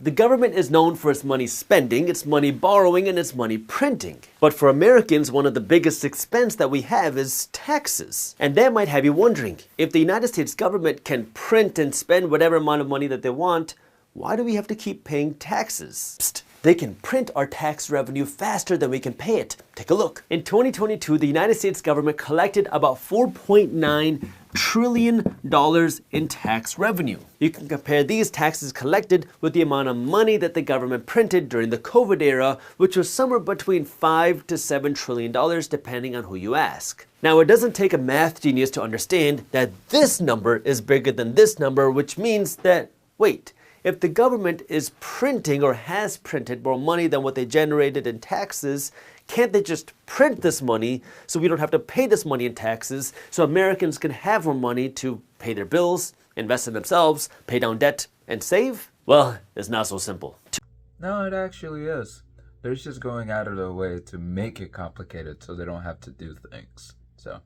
The government is known for its money spending, its money borrowing, and its money printing. But for Americans, one of the biggest expense that we have is taxes. And that might have you wondering, if the United States government can print and spend whatever amount of money that they want, why do we have to keep paying taxes? Psst. They can print our tax revenue faster than we can pay it. Take a look. In 2022, the United States government collected about $4.9 trillion in tax revenue. You can compare these taxes collected with the amount of money that the government printed during the COVID era, which was somewhere between $5 to $7 trillion, depending on who you ask. Now, it doesn't take a math genius to understand that this number is bigger than this number, which means that, wait, if the government is printing or has printed more money than what they generated in taxes, can't they just print this money so we don't have to pay this money in taxes so Americans can have more money to pay their bills, invest in themselves, pay down debt, and save? Well, it's not so simple. No, it actually is. They're just going out of their way to make it complicated so they don't have to do things. So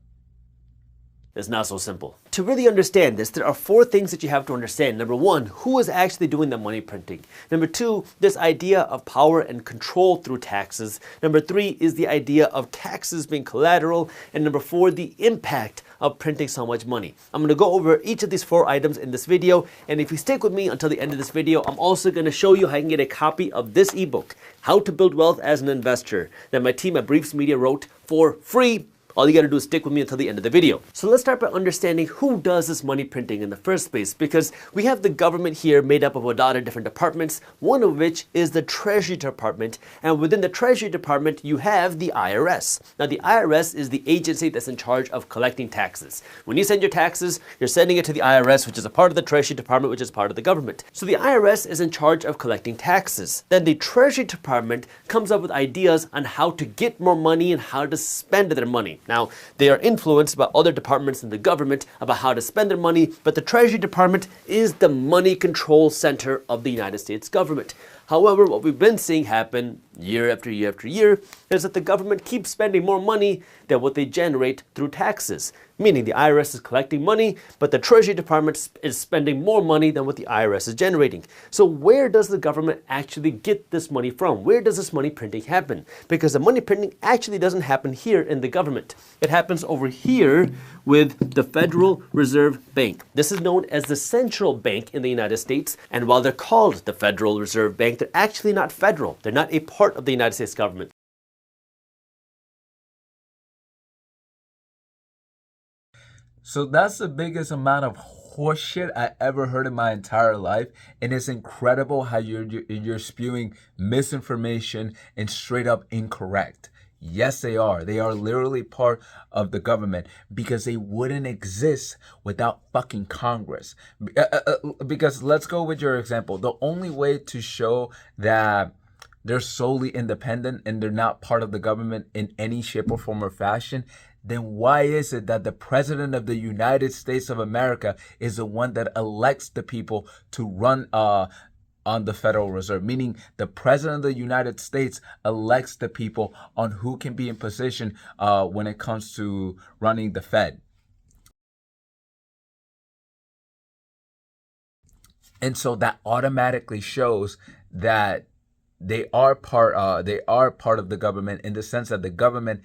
it's not so simple. To really understand this, there are 4 things that you have to understand. Number 1, who is actually doing the money printing? Number 2, this idea of power and control through taxes. Number 3 is the idea of taxes being collateral. And number 4, the impact of printing so much money. I'm going to go over each of these 4 items in this video. And if you stick with me until the end of this video, I'm also going to show you how you can get a copy of this ebook, How to Build Wealth as an Investor, that my team at Briefs Media wrote for free. All you gotta do is stick with me until the end of the video. So let's start by understanding who does this money printing in the first place, because we have the government here made up of a lot of different departments, one of which is the Treasury Department. And within the Treasury Department, you have the IRS. Now, the IRS is the agency that's in charge of collecting taxes. When you send your taxes, you're sending it to the IRS, which is a part of the Treasury Department, which is part of the government. So the IRS is in charge of collecting taxes. Then the Treasury Department comes up with ideas on how to get more money and how to spend their money. Now, they are influenced by other departments in the government about how to spend their money, but the Treasury Department is the money control center of the United States government. However, what we've been seeing happen year after year after year is that the government keeps spending more money than what they generate through taxes. Meaning the IRS is collecting money, but the Treasury Department is spending more money than what the IRS is generating. So where does the government actually get this money from? Where does this money printing happen? Because the money printing actually doesn't happen here in the government. It happens over here with the Federal Reserve Bank. This is known as the central bank in the United States. And while they're called the Federal Reserve Bank, they're actually not federal. They're not a part of the United States government. So that's the biggest amount of horseshit I ever heard in my entire life, and it's incredible how you're spewing misinformation and straight up incorrect. Yes, they are. They are literally part of the government because they wouldn't exist without fucking Congress. Because let's go with your example. The only way to show that they're solely independent and they're not part of the government in any shape or form or fashion, then why is it that the president of the United States of America is the one that elects the people to run on the Federal Reserve? Meaning the president of the United States elects the people on who can be in position when it comes to running the Fed. And so that automatically shows that they are part of the government in the sense that the government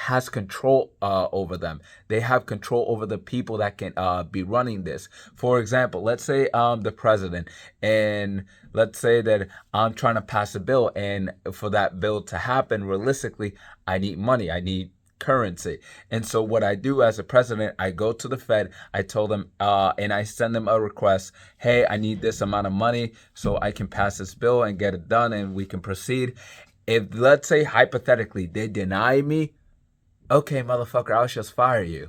has control over them. They have control over the people that can be running this. For example, let's say I'm the president, and let's say that I'm trying to pass a bill, and for that bill to happen, realistically, I need money. I need currency. And so what I do as a president, I go to the Fed, I tell them, and I send them a request, hey, I need this amount of money so I can pass this bill and get it done and we can proceed. If, let's say, hypothetically, they deny me, okay, motherfucker, I'll just fire you.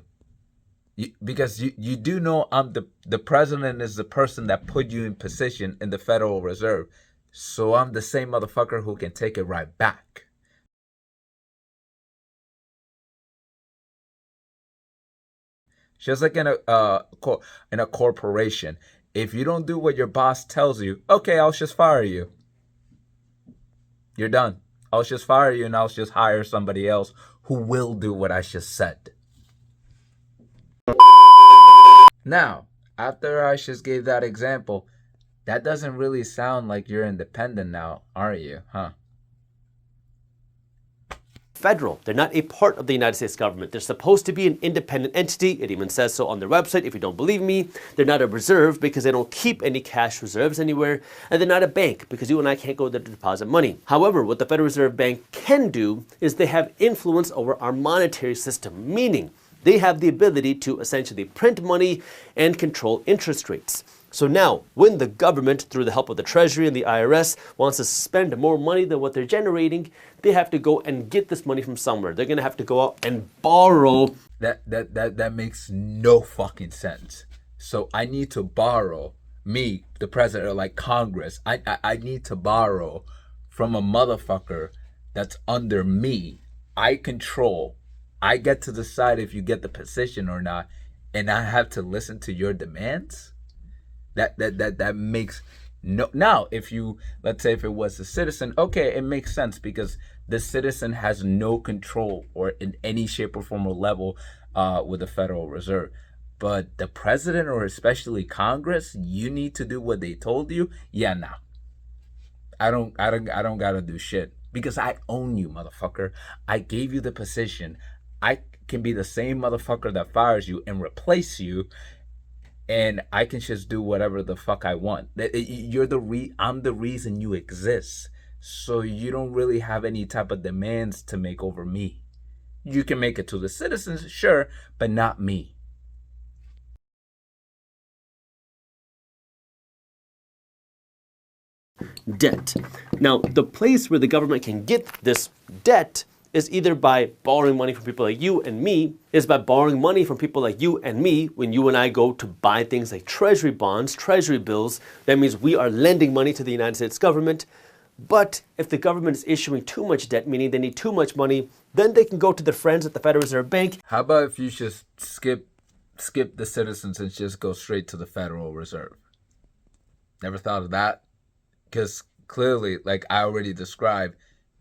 Because you do know I'm the president is the person that put you in position in the Federal Reserve. So I'm the same motherfucker who can take it right back. Just like in a corporation, if you don't do what your boss tells you, okay, I'll just fire you. You're done. I'll just fire you and I'll just hire somebody else who will do what I just said. Now, after I just gave that example, That doesn't really sound like you're independent now, are you? Huh? Federal. They're not a part of the United States government. They're supposed to be an independent entity. It even says so on their website. If you don't believe me, they're not a reserve because they don't keep any cash reserves anywhere. And they're not a bank because you and I can't go there to deposit money. However, what the Federal Reserve Bank can do is they have influence over our monetary system, meaning they have the ability to essentially print money and control interest rates. So now, when the government, through the help of the Treasury and the IRS, wants to spend more money than what they're generating, they have to go and get this money from somewhere. They're going to have to go out and borrow. That makes no fucking sense. So I need to borrow, me, the president, or like Congress. I need to borrow from a motherfucker that's under me. I control. I get to decide if you get the position or not, and I have to listen to your demands. That makes no. Now, if you, let's say if it was a citizen, okay, it makes sense because the citizen has no control or in any shape or form or level with the Federal Reserve. But the president or especially Congress, you need to do what they told you. Yeah, nah. I don't gotta do shit because I own you, motherfucker. I gave you the position. I can be the same motherfucker that fires you and replace you, and I can just do whatever the fuck I want. I'm the reason you exist. So you don't really have any type of demands to make over me. You can make it to the citizens, sure, but not me. Debt. Now, the place where the government can get this debt is either by borrowing money from people like you and me, is by borrowing money from people like you and me when you and I go to buy things like treasury bonds, treasury bills. That means we are lending money to the United States government. But if the government is issuing too much debt, meaning they need too much money, then they can go to their friends at the Federal Reserve Bank. How about if you just skip the citizens and just go straight to the Federal Reserve? Never thought of that? Because clearly, like I already described,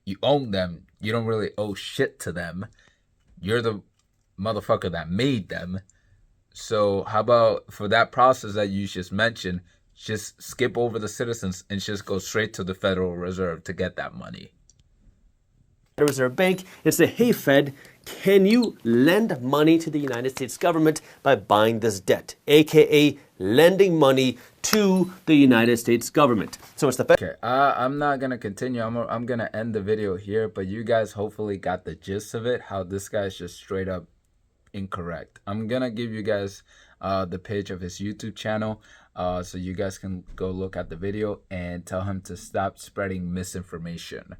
you own them. You don't really owe shit to them. You're the motherfucker that made them. So how about for that process that you just mentioned, just skip over the citizens and just go straight to the Federal Reserve to get that money? Federal Reserve Bank and say, hey, Fed, can you lend money to the United States government by buying this debt, aka lending money to the United States government? So it's the Fed. Okay, I'm not gonna continue. I'm gonna end the video here, but you guys hopefully got the gist of it. How this guy's just straight up incorrect. I'm gonna give you guys the page of his YouTube channel, so you guys can go look at the video and tell him to stop spreading misinformation.